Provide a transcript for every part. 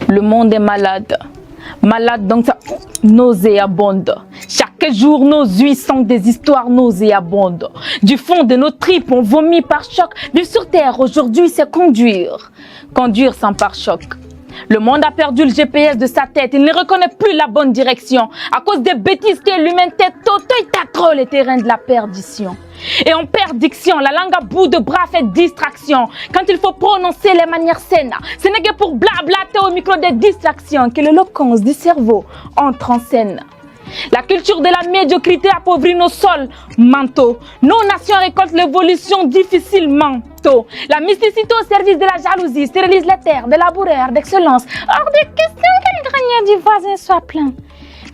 Le monde est malade. Malade donc ça nauséabonde. Chaque jour nos huiles sont des histoires nauséabondes. Du fond de nos tripes on vomit par choc. Vivre sur terre aujourd'hui c'est conduire. Conduire sans pare-choc. Le monde a perdu le GPS de sa tête. Il ne reconnaît plus la bonne direction. À cause des bêtises que l'humanité trop les terrains de la perdition. Et en perdiction, la langue à bout de bras fait distraction. Quand il faut prononcer les manières saines, ce n'est que pour blablater au micro des distractions que l'éloquence du cerveau entre en scène. La culture de la médiocrité appauvrit nos sols mentaux. Nos nations récoltent l'évolution difficilement tôt. La mysticité au service de la jalousie stérilise les terres des laboureurs d'excellence. Hors de question que le grenier du voisin soit plein.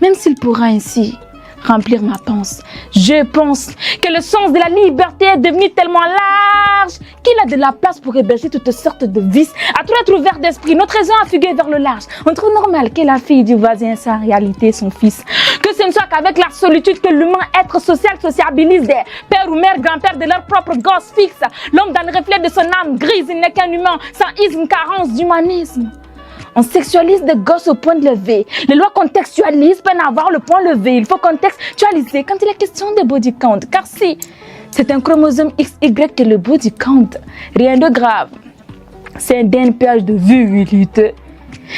Même s'il pourra ainsi remplir ma panse. Je pense que le sens de la liberté est devenu tellement large qu'il a de la place pour héberger toutes sortes de vices. À trop être ouvert d'esprit, notre raison a fugué vers le large. On trouve normal que la fille du voisin soit en réalité son fils. Que ce ne soit qu'avec la solitude que l'humain être social sociabilise des pères ou mères, grands-pères de leur propre gosse fixe. L'homme dans le reflet de son âme grise, il n'est qu'un humain sans isme, carence d'humanisme. On sexualise des gosses au point de lever. Les lois contextualisent peine à avoir le point levé. Il faut contextualiser quand il est question de body count. Car si c'est un chromosome XY que le body count, rien de grave. C'est un DNPH de virilité.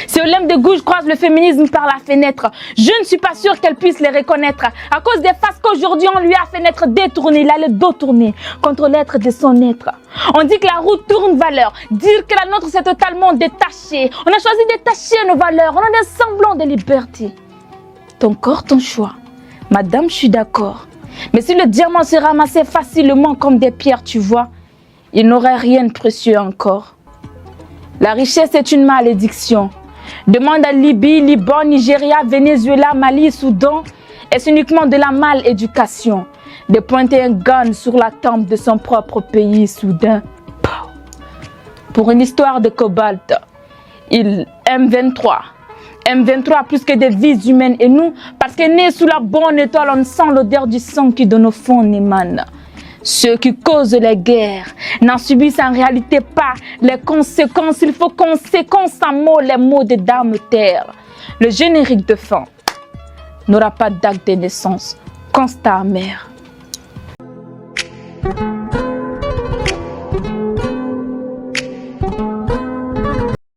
Si Olympe de Gouges croise le féminisme par la fenêtre, je ne suis pas sûre qu'elle puisse les reconnaître. À cause des faces qu'aujourd'hui on lui a fait naître détournées, il a le dos tourné contre l'être de son être. On dit que la roue tourne valeur, dire que la nôtre s'est totalement détachée. On a choisi de détacher nos valeurs, on a des semblants de liberté. Ton corps, ton choix. Madame, je suis d'accord. Mais si le diamant se ramassait facilement comme des pierres, tu vois, il n'aurait rien de précieux encore. La richesse est une malédiction. Demande à Libye, Liban, Nigeria, Venezuela, Mali, Soudan. Est-ce uniquement de la maléducation de pointer un gun sur la tempe de son propre pays soudain? Pour une histoire de cobalt, il M23. M23 plus que des vies humaines et nous, parce que nés sous la bonne étoile, on sent l'odeur du sang qui de nos fonds émane. Ceux qui causent les guerres n'en subissent en réalité pas les conséquences. Il faut conséquence en mots, les mots de Dame Terre. Le générique de fin n'aura pas d'acte de naissance. Constat amer.